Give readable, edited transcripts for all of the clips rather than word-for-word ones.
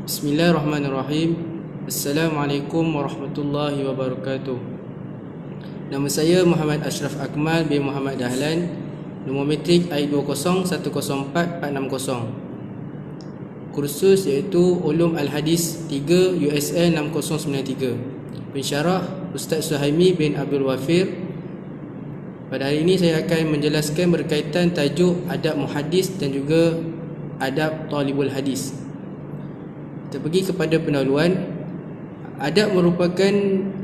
Bismillahirrahmanirrahim. Assalamualaikum warahmatullahi wabarakatuh. Nama saya Muhammad Ashraf Akmal bin Muhammad Dahlan. Nombor metrik I2010460. Kursus iaitu Ulum Al-Hadis 3 USL 6093. Pensyarah Ustaz Suhaimi bin Abdul Wafir. Pada hari ini saya akan menjelaskan berkaitan tajuk adab muhadis dan juga adab talibul hadis. Kita pergi kepada pendahuluan. Adab merupakan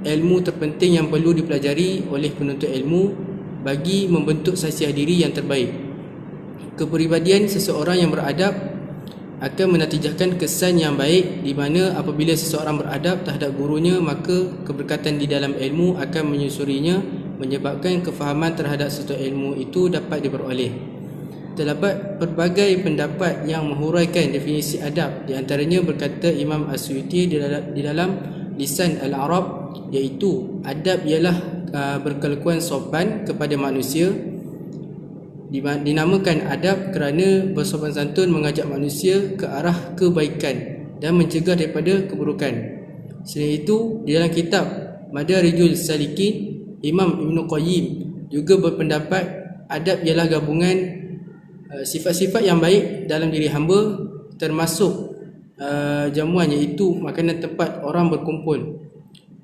ilmu terpenting yang perlu dipelajari oleh penuntut ilmu bagi membentuk sasiah diri yang terbaik. Kepribadian seseorang yang beradab akan menatijahkan kesan yang baik, di mana apabila seseorang beradab terhadap gurunya, maka keberkatan di dalam ilmu akan menyusurinya, menyebabkan kefahaman terhadap sesuatu ilmu itu dapat diperoleh. Terdapat pelbagai pendapat yang menghuraikan definisi adab. Di antaranya berkata Imam As-Suyuti di dalam Lisan Al-Arab, iaitu adab ialah berkelakuan sopan kepada manusia. Dinamakan adab kerana bersopan santun mengajak manusia ke arah kebaikan dan mencegah daripada keburukan. Selain itu, di dalam kitab Madarijul Salikin, Imam Ibn Qayyim juga berpendapat adab ialah gabungan sifat-sifat yang baik dalam diri hamba, termasuk jamuan iaitu makanan tempat orang berkumpul.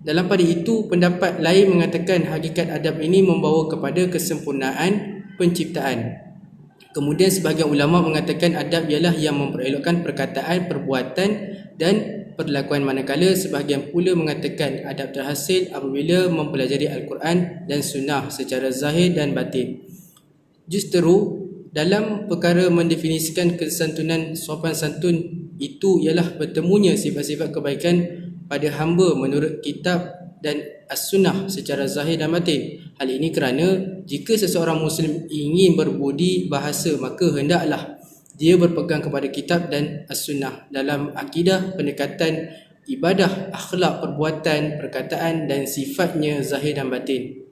Dalam pada itu, pendapat lain mengatakan hakikat adab ini membawa kepada kesempurnaan penciptaan. Kemudian sebahagian ulama mengatakan adab ialah yang memperelokkan perkataan, perbuatan dan perlakuan, manakala sebahagian pula mengatakan adab terhasil apabila mempelajari Al-Quran dan Sunnah secara zahir dan batin. Justeru dalam perkara mendefinisikan kesantunan sopan santun itu ialah bertemunya sifat-sifat kebaikan pada hamba menurut kitab dan as-sunnah secara zahir dan batin. Hal ini kerana jika seseorang Muslim ingin berbudi bahasa, maka hendaklah dia berpegang kepada kitab dan as-sunnah dalam akidah, pendekatan, ibadah, akhlak, perbuatan, perkataan dan sifatnya zahir dan batin.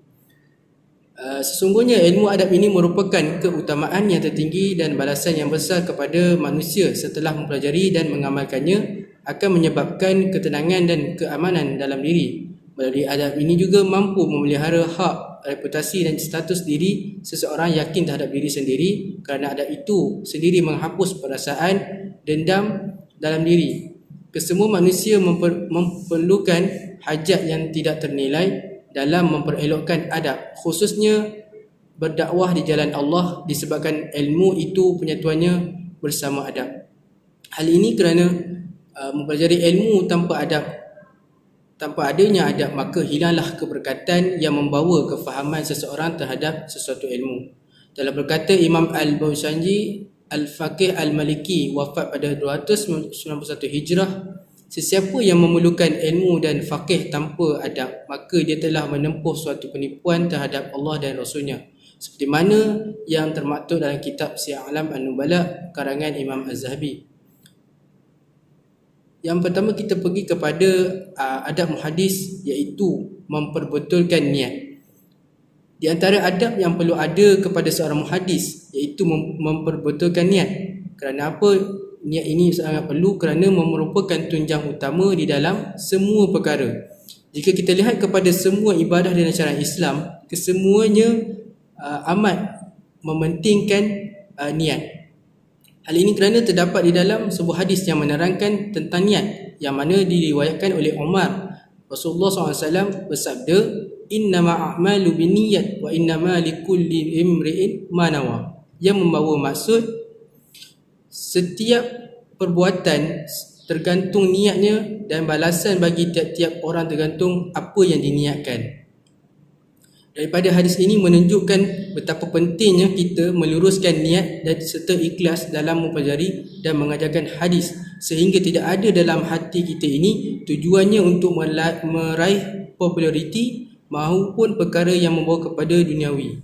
Sesungguhnya ilmu adab ini merupakan keutamaan yang tertinggi dan balasan yang besar kepada manusia setelah mempelajari dan mengamalkannya, akan menyebabkan ketenangan dan keamanan dalam diri. Melalui adab ini juga mampu memelihara hak, reputasi dan status diri seseorang yakin terhadap diri sendiri, kerana adab itu sendiri menghapus perasaan dendam dalam diri. Kesemua manusia memerlukan hajat yang tidak ternilai dalam memperelokkan adab, khususnya berdakwah di jalan Allah, disebabkan ilmu itu penyatuannya bersama adab. Hal ini kerana mempelajari ilmu tanpa adanya adab, maka hilanglah keberkatan yang membawa kefahaman seseorang terhadap sesuatu ilmu. Dalam berkata Imam Al-Bawsanji Al-Faqih Al-Maliki, wafat pada 291 Hijrah, sesiapa yang memerlukan ilmu dan faqih tanpa adab, maka dia telah menempuh suatu penipuan terhadap Allah dan Rasulnya, seperti mana yang termaktub dalam kitab Syiar A'lam An-Nubala karangan Imam Az-Zahabi. Yang pertama, kita pergi kepada adab muhadis, iaitu memperbetulkan niat. Di antara adab yang perlu ada kepada seorang muhadis, iaitu memperbetulkan niat. Kerana apa? Niat ini sangat perlu kerana merupakan tunjang utama di dalam semua perkara. Jika kita lihat kepada semua ibadah dan syariat Islam, kesemuanya amat mementingkan niat. Hal ini kerana terdapat di dalam sebuah hadis yang menerangkan tentang niat, yang mana diriwayatkan oleh Umar. Rasulullah SAW bersabda, "Innama a'malu binniyat wa innama likulli imri'in ma nawa." Yang membawa maksud setiap perbuatan tergantung niatnya, dan balasan bagi tiap-tiap orang tergantung apa yang diniatkan. Daripada hadis ini menunjukkan betapa pentingnya kita meluruskan niat dan serta ikhlas dalam mempelajari dan mengajarkan hadis, sehingga tidak ada dalam hati kita ini tujuannya untuk meraih populariti maupun perkara yang membawa kepada duniawi.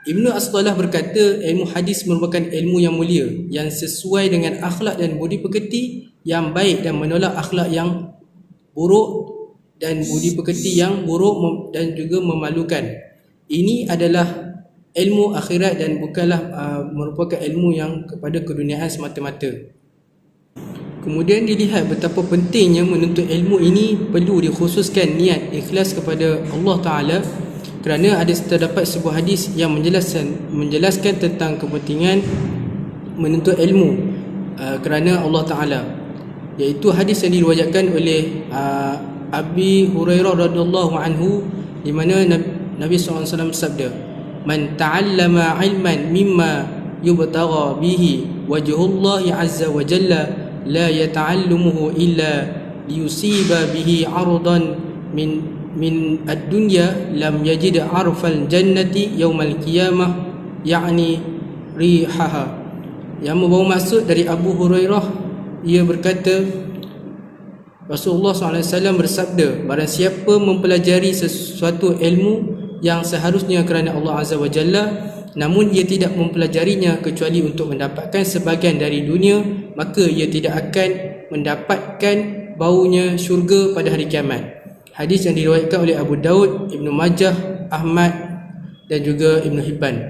Ibnu Astallah berkata, ilmu hadis merupakan ilmu yang mulia, yang sesuai dengan akhlak dan budi pekerti yang baik, dan menolak akhlak yang buruk dan budi pekerti yang buruk dan juga memalukan. Ini adalah ilmu akhirat dan bukanlah merupakan ilmu yang kepada keduniaan semata-mata. Kemudian dilihat betapa pentingnya menuntut ilmu ini perlu dikhususkan niat ikhlas kepada Allah Ta'ala, kerana terdapat sebuah hadis yang menjelaskan tentang kepentingan menuntut ilmu kerana Allah Ta'ala, iaitu hadis yang diriwayatkan oleh Abi Hurairah radhiyallahu anhu, di mana Nabi SAW bersabda, "Man ta'allama ilman mimma yubtagha bihi wajhullahi azza wa jalla la yata'allamuhu illa liyusiba bihi 'aradan min ad-dunya lam yajid 'arfal jannati yaumal qiyamah ya'ni rihaha." Yang membawa maksud dari Abu Hurairah, ia berkata, Rasulullah SAW bersabda, barang siapa mempelajari sesuatu ilmu yang seharusnya kerana Allah Azza wa Jalla, namun ia tidak mempelajarinya kecuali untuk mendapatkan sebahagian dari dunia, maka ia tidak akan mendapatkan baunya syurga pada hari kiamat. Hadis yang diriwayatkan oleh Abu Daud, Ibnu Majah, Ahmad dan juga Ibnu Hibban.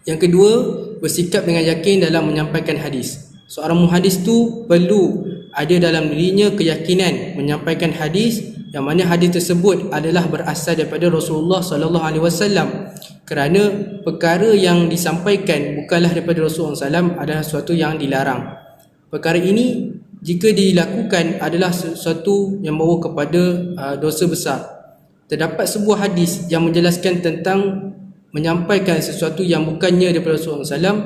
Yang kedua, bersikap dengan yakin dalam menyampaikan hadis. Seorang muhadis tu perlu ada dalam dirinya keyakinan menyampaikan hadis, yang mana hadis tersebut adalah berasal daripada Rasulullah sallallahu alaihi wasallam. Kerana perkara yang disampaikan bukanlah daripada Rasulullah SAW adalah sesuatu yang dilarang. Perkara ini jika dilakukan adalah sesuatu yang membawa kepada dosa besar. Terdapat sebuah hadis yang menjelaskan tentang menyampaikan sesuatu yang bukannya daripada Rasulullah SAW,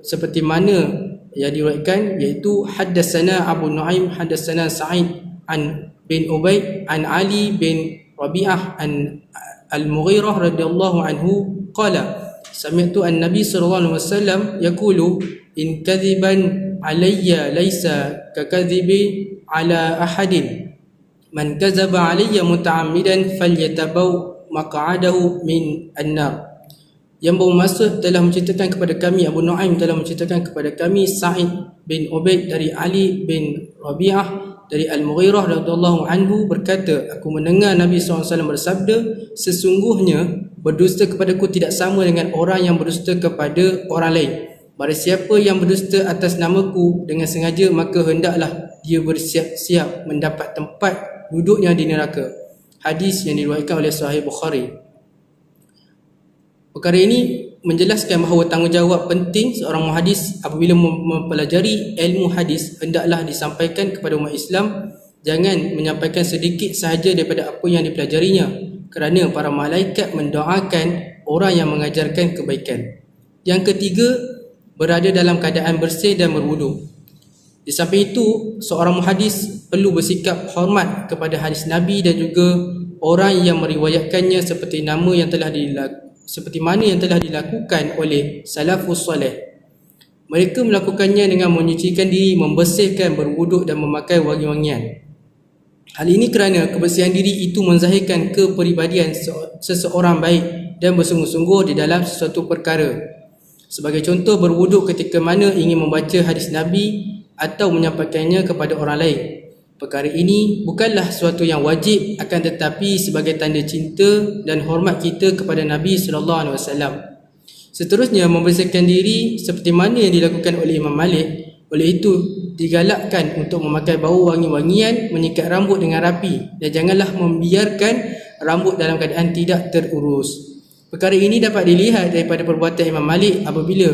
seperti mana yang diriwayatkan, iaitu haddatsana Abu Nuaim haddatsana Sa'id an bin Ubaid an Ali bin Rabi'ah an Al-Mughirah radhiyallahu anhu qala sami'tu an-nabi sallallahu alaihi wasallam yaqulu in kadhiban alayya laysa kakadhibi ala ahadin man kadzaba alayya muta'ammidan falyatabaw maq'adahu min an-nar. Yang bermaksud telah menceritakan kepada kami, Abu Nuaim telah menceritakan kepada kami Sa'id bin Ubaid dari Ali bin Rabi'ah dari Al-Mughirah radhiyallahu anhu berkata, aku mendengar Nabi SAW bersabda, sesungguhnya berdusta kepadaku tidak sama dengan orang yang berdusta kepada orang lain. Barang siapa yang berdusta atas namaku dengan sengaja, maka hendaklah dia bersiap-siap mendapat tempat duduknya di neraka. Hadis yang diriwayatkan oleh Sahih Bukhari. Perkara ini menjelaskan bahawa tanggungjawab penting seorang muhadis apabila mempelajari ilmu hadis hendaklah disampaikan kepada umat Islam. Jangan menyampaikan sedikit sahaja daripada apa yang dipelajarinya, kerana para malaikat mendoakan orang yang mengajarkan kebaikan. Yang ketiga, berada dalam keadaan bersih dan berwudu. Di samping itu, seorang muhadis perlu bersikap hormat kepada hadis Nabi dan juga orang yang meriwayatkannya seperti mana yang telah dilakukan oleh salafus soleh. Mereka melakukannya dengan menyucikan diri, membersihkan, berwuduk dan memakai wangi-wangian. Hal ini kerana kebersihan diri itu menzahirkan kepribadian seseorang baik dan bersungguh-sungguh di dalam sesuatu perkara. Sebagai contoh, berwuduk ketika mana ingin membaca hadis Nabi atau menyampaikannya kepada orang lain. Perkara ini bukanlah sesuatu yang wajib, akan tetapi sebagai tanda cinta dan hormat kita kepada Nabi SAW. Seterusnya, membersihkan diri seperti mana yang dilakukan oleh Imam Malik. Oleh itu, digalakkan untuk memakai bau wangi-wangian, menyikat rambut dengan rapi, dan janganlah membiarkan rambut dalam keadaan tidak terurus. Perkara ini dapat dilihat daripada perbuatan Imam Malik. Apabila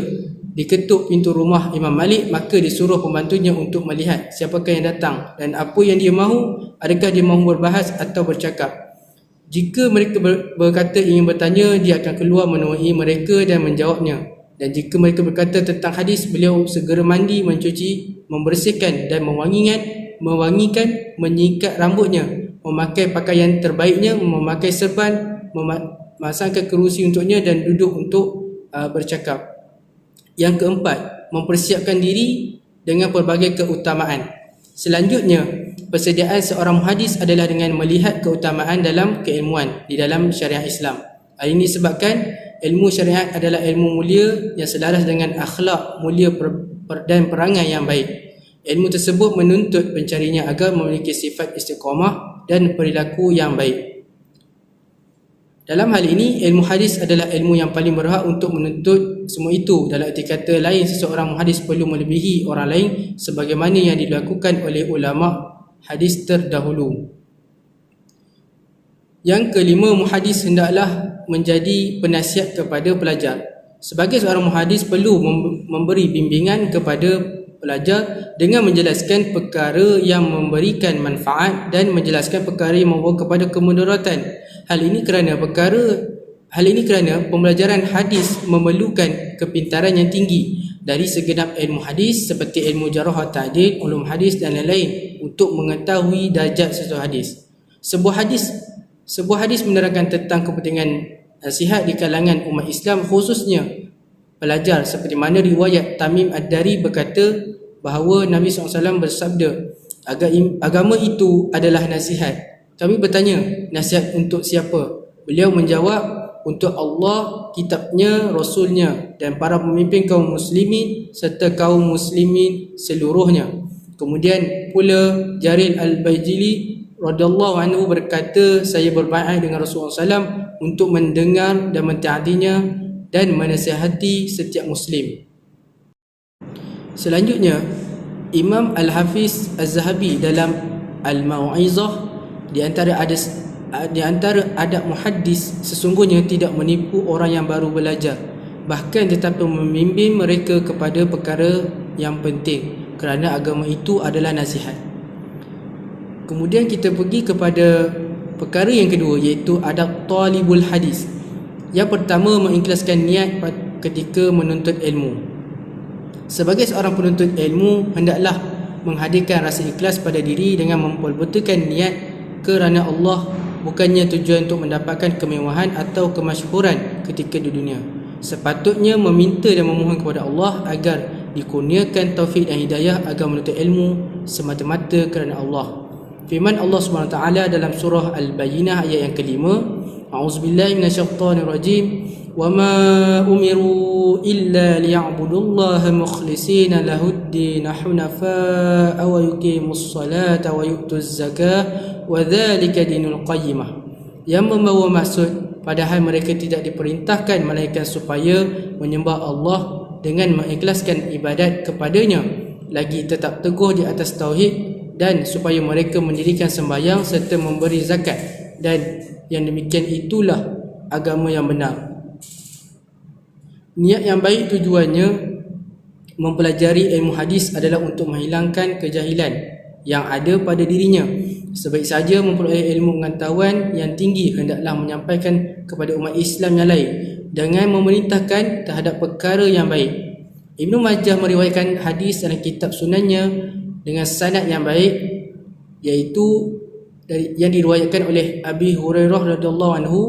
diketuk pintu rumah Imam Malik, maka disuruh pembantunya untuk melihat siapakah yang datang dan apa yang dia mahu, adakah dia mahu berbahas atau bercakap. Jika mereka berkata ingin bertanya, dia akan keluar menemui mereka dan menjawabnya. Dan jika mereka berkata tentang hadis, beliau segera mandi, mencuci, membersihkan dan mewangikan, menyikat rambutnya, memakai pakaian terbaiknya, memakai serban, memasangkan kerusi untuknya dan duduk untuk bercakap. Yang keempat, mempersiapkan diri dengan pelbagai keutamaan. Selanjutnya, persediaan seorang muhadis adalah dengan melihat keutamaan dalam keilmuan di dalam syariat Islam. Hal ini disebabkan ilmu syariat adalah ilmu mulia yang selaras dengan akhlak mulia dan perangai yang baik. Ilmu tersebut menuntut pencarinya agar memiliki sifat istiqamah dan perilaku yang baik. Dalam hal ini, ilmu hadis adalah ilmu yang paling berhak untuk menuntut semua itu. Dalam erti kata lain, seseorang muhadis perlu melebihi orang lain sebagaimana yang dilakukan oleh ulama hadis terdahulu. Yang kelima, muhadis hendaklah menjadi penasihat kepada pelajar. Sebagai seorang muhadis perlu memberi bimbingan kepada pelajar dengan menjelaskan perkara yang memberikan manfaat dan menjelaskan perkara yang membawa kepada kemudaratan. Hal ini kerana pembelajaran hadis memerlukan kepintaran yang tinggi dari segenap ilmu hadis seperti ilmu jarh wa ta'dil, ulum hadis dan lain-lain untuk mengetahui darjat sesuatu hadis. Sebuah hadis menerangkan tentang kepentingan nasihat di kalangan umat Islam, khususnya pelajar, seperti mana riwayat Tamim Ad-Dari berkata bahawa Nabi SAW bersabda, agama itu adalah nasihat. Kami bertanya, nasihat untuk siapa? Beliau menjawab, untuk Allah, kitabnya, rasulnya dan para pemimpin kaum muslimin serta kaum muslimin seluruhnya. Kemudian pula Jarir Al-Bajili radhiyallahu anhu berkata, saya berbaiat dengan Rasulullah SAW untuk mendengar dan mentaatinya dan menasihati setiap muslim. Selanjutnya, Imam Al-Hafiz Az-Zahabi dalam Al-Mau'izah, di antara adab muhaddis, sesungguhnya tidak menipu orang yang baru belajar, bahkan tetapi membimbing mereka kepada perkara yang penting, kerana agama itu adalah nasihat. Kemudian kita pergi kepada perkara yang kedua, iaitu adab talibul hadis. Yang pertama, mengikhlaskan niat ketika menuntut ilmu. Sebagai seorang penuntut ilmu, hendaklah menghadirkan rasa ikhlas pada diri dengan memperbetulkan niat kerana Allah, bukannya tujuan untuk mendapatkan kemewahan atau kemasyhuran ketika di dunia. Sepatutnya meminta dan memohon kepada Allah agar dikurniakan taufik dan hidayah agar menuntut ilmu semata-mata kerana Allah. Firman Allah SWT dalam surah Al-Bayyinah ayat yang kelima, A'udzubillahi minasyaitonirrajim, wa ma umiru illa liya'budullaha mukhlishina lahuddin hunafa'a wa yuqimus salata wa yu'tuz zakah wa dzalika dinul qayyimah. Yang membawa maksud, padahal mereka tidak diperintahkan melainkan supaya menyembah Allah dengan mengikhlaskan ibadat kepadanya, lagi tetap teguh di atas tauhid, dan supaya mereka mendirikan sembahyang serta memberi zakat, dan yang demikian itulah agama yang benar. Niat yang baik tujuannya mempelajari ilmu hadis adalah untuk menghilangkan kejahilan yang ada pada dirinya. Sebaik saja memperoleh ilmu pengetahuan yang tinggi, hendaklah menyampaikan kepada umat Islam yang lain dengan memerintahkan terhadap perkara yang baik. Ibnu Majah meriwayatkan hadis dalam kitab sunannya dengan sanad yang baik, iaitu yang diriwayatkan oleh Abi Hurairah radhiyallahu anhu.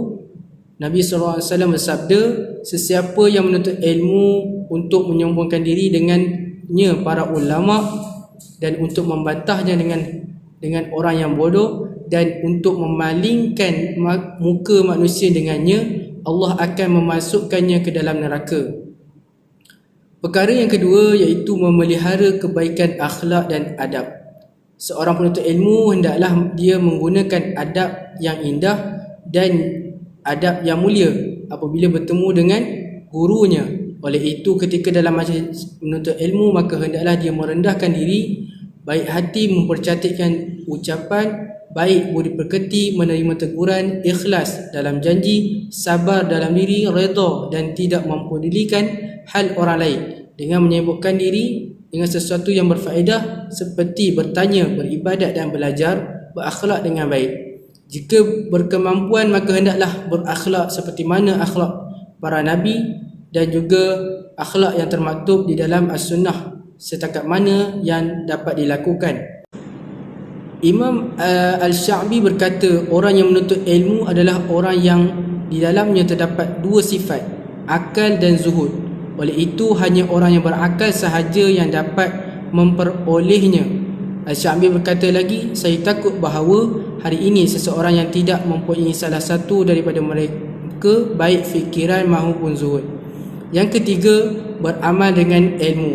Nabi SAW bersabda, sesiapa yang menuntut ilmu untuk menyombongkan diri dengannya para ulama dan untuk membantahnya dengan orang yang bodoh dan untuk memalingkan muka manusia dengannya, Allah akan memasukkannya ke dalam neraka. Perkara yang kedua iaitu memelihara kebaikan akhlak dan adab. Seorang penuntut ilmu hendaklah dia menggunakan adab yang indah dan adab yang mulia apabila bertemu dengan gurunya. Oleh itu, ketika dalam majlis menuntut ilmu, maka hendaklah dia merendahkan diri, baik hati, mempercantikkan ucapan, baik budi pekerti, menerima teguran, ikhlas dalam janji, sabar dalam diri, redha dan tidak mempedulikan hal orang lain, dengan menyibukkan diri dengan sesuatu yang berfaedah seperti bertanya, beribadat dan belajar, berakhlak dengan baik. Jika berkemampuan, maka hendaklah berakhlak seperti mana akhlak para nabi dan juga akhlak yang termaktub di dalam as-sunnah setakat mana yang dapat dilakukan. Imam Al-Sya'bi berkata, orang yang menuntut ilmu adalah orang yang di dalamnya terdapat dua sifat, akal dan zuhud. Oleh itu, hanya orang yang berakal sahaja yang dapat memperolehnya. Al-Sya'bi berkata lagi, saya takut bahawa hari ini seseorang yang tidak mempunyai salah satu daripada mereka, baik fikiran maupun zuhud. Yang ketiga, beramal dengan ilmu.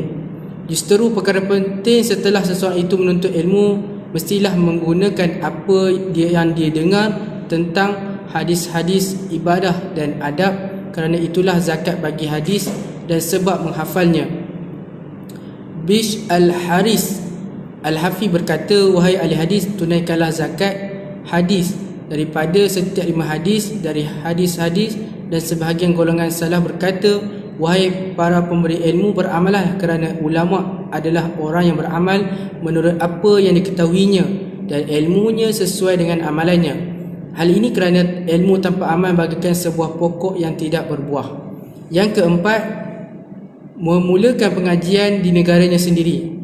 Justeru perkara penting setelah seseorang itu menuntut ilmu, mestilah menggunakan apa yang dia dengar tentang hadis-hadis ibadah dan adab, kerana itulah zakat bagi hadis dan sebab menghafalnya. Bish Al-Haris Al-Hafi berkata, wahai ahli hadis, tunaikanlah zakat hadis daripada setiap 5 hadis dari hadis-hadis. Dan sebahagian golongan salaf berkata, wahai para pemberi ilmu, beramalah, kerana ulama adalah orang yang beramal menurut apa yang diketahuinya dan ilmunya sesuai dengan amalannya. Hal ini kerana ilmu tanpa amal bagaikan sebuah pokok yang tidak berbuah. Yang keempat, memulakan pengajian di negaranya sendiri.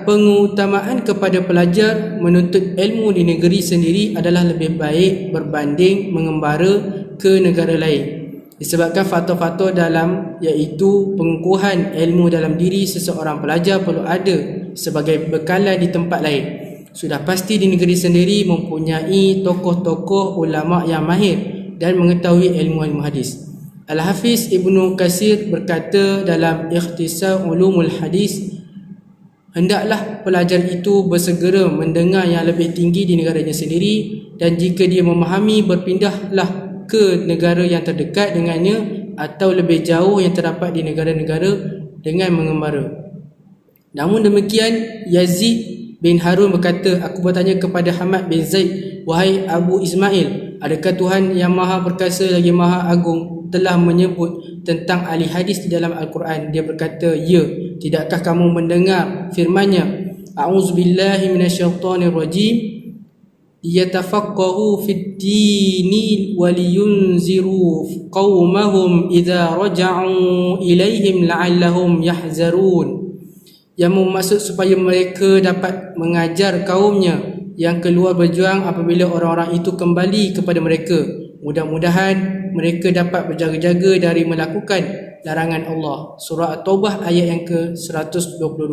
Pengutamaan kepada pelajar menuntut ilmu di negeri sendiri adalah lebih baik berbanding mengembara ke negara lain, disebabkan faktor-faktor dalam, iaitu pengukuhan ilmu dalam diri seseorang pelajar perlu ada sebagai bekalan di tempat lain. Sudah pasti di negeri sendiri mempunyai tokoh-tokoh ulama yang mahir dan mengetahui ilmu hadis. Al-Hafiz Ibnu Katsir berkata dalam Ikhtisar Ulumul Hadis, hendaklah pelajar itu bersegera mendengar yang lebih tinggi di negaranya sendiri, dan jika dia memahami, berpindahlah ke negara yang terdekat dengannya atau lebih jauh yang terdapat di negara-negara dengan mengembara. Namun demikian, Yazid bin Harun berkata, aku bertanya kepada Hamad bin Zaid, wahai Abu Ismail, adakah Tuhan yang Maha Perkasa lagi Maha Agung telah menyebut tentang ahli hadis di dalam Al-Quran? Dia berkata, ya. Tidakkah kamu mendengar firman-Nya, a'udzubillahi minasyaitonirrajim, yatafaqahu fid dini waliyunziru qaumahum idza raja'u ilaihim la'allahum yahzarun. Yang bermaksud supaya mereka dapat mengajar kaumnya yang keluar berjuang apabila orang-orang itu kembali kepada mereka. Mudah-mudahan mereka dapat berjaga-jaga dari melakukan larangan Allah. Surah At-Taubah ayat yang ke-122.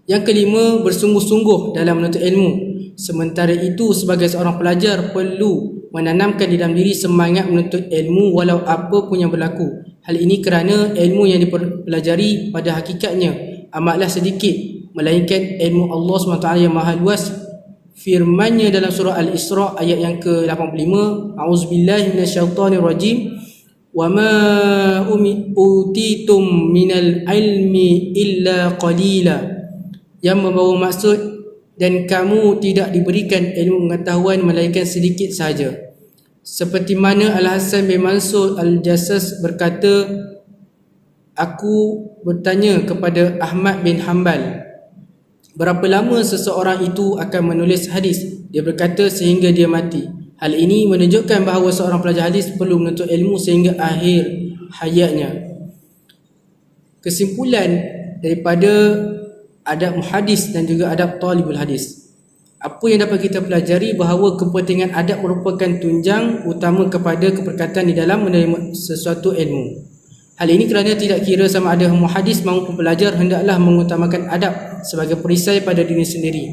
Yang kelima, bersungguh-sungguh dalam menuntut ilmu. Sementara itu, sebagai seorang pelajar perlu menanamkan di dalam diri semangat menuntut ilmu walau apa pun yang berlaku. Hal ini kerana ilmu yang dipelajari pada hakikatnya amatlah sedikit, melainkan ilmu Allah SWT yang maha luas. Firman-Nya dalam surah Al-Isra ayat yang ke-85, a'udzubillahi minasyaitonirrajim, wa ma utitum minal ilmi illa qalila, yang membawa maksud, dan kamu tidak diberikan ilmu pengetahuan melainkan sedikit sahaja. Seperti mana Al-Hasan bin Mansur Al-Jassas berkata, aku bertanya kepada Ahmad bin Hanbal, berapa lama seseorang itu akan menulis hadis? Dia berkata, sehingga dia mati. Hal ini menunjukkan bahawa seorang pelajar hadis perlu menuntut ilmu sehingga akhir hayatnya. Kesimpulan daripada adab muhadis dan juga adab talibul hadis, apa yang dapat kita pelajari bahawa kepentingan adab merupakan tunjang utama kepada keberkatan di dalam menerima sesuatu ilmu. Hal ini kerana tidak kira sama ada muhadis maupun pelajar hendaklah mengutamakan adab sebagai perisai pada diri sendiri.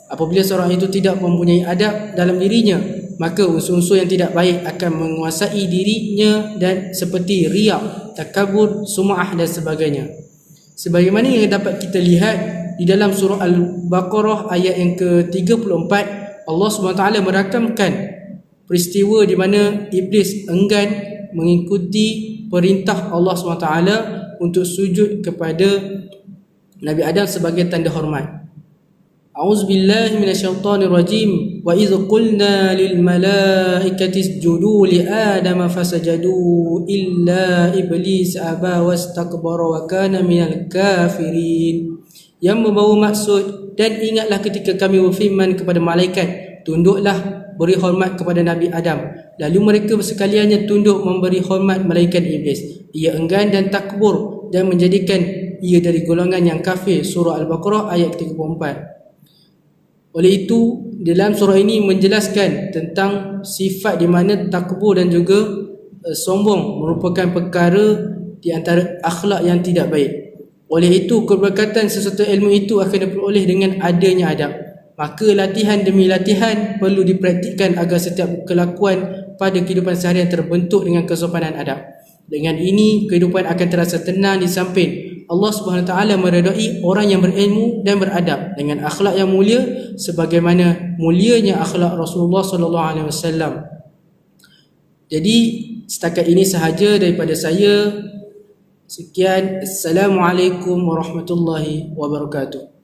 Apabila seorang itu tidak mempunyai adab dalam dirinya, maka unsur-unsur yang tidak baik akan menguasai dirinya, dan seperti riak, takabur, sum'ah dan sebagainya. Sebagaimana yang dapat kita lihat di dalam surah Al-Baqarah ayat yang ke-34, Allah SWT merakamkan peristiwa di mana Iblis enggan mengikuti perintah Allah SWT untuk sujud kepada Nabi Adam sebagai tanda hormat. A'udzubillahi minasyaitonirrajim. Wa idz qulna lil malaikati isjudu li adama fasajadu illa iblis aba wastakbara wa kana minal kafirin. Yang membawa maksud, dan ingatlah ketika kami berfirman kepada malaikat, tunduklah, beri hormat kepada Nabi Adam. Lalu mereka sekaliannya tunduk memberi hormat melainkan iblis. Ia enggan dan takbur dan menjadikan ia dari golongan yang kafir. Surah Al-Baqarah ayat 34. Oleh itu, dalam surah ini menjelaskan tentang sifat di mana takbur dan juga sombong merupakan perkara di antara akhlak yang tidak baik. Oleh itu, keberkatan sesuatu ilmu itu akan diperoleh dengan adanya adab. Maka latihan demi latihan perlu dipraktikkan agar setiap kelakuan pada kehidupan seharian terbentuk dengan kesopanan adab. Dengan ini, kehidupan akan terasa tenang di samping Allah Subhanahu Wa Taala meredai orang yang berilmu dan beradab dengan akhlak yang mulia sebagaimana mulianya akhlak Rasulullah sallallahu alaihi wasallam. Jadi setakat ini sahaja daripada saya. Sekian, Assalamualaikum warahmatullahi wabarakatuh.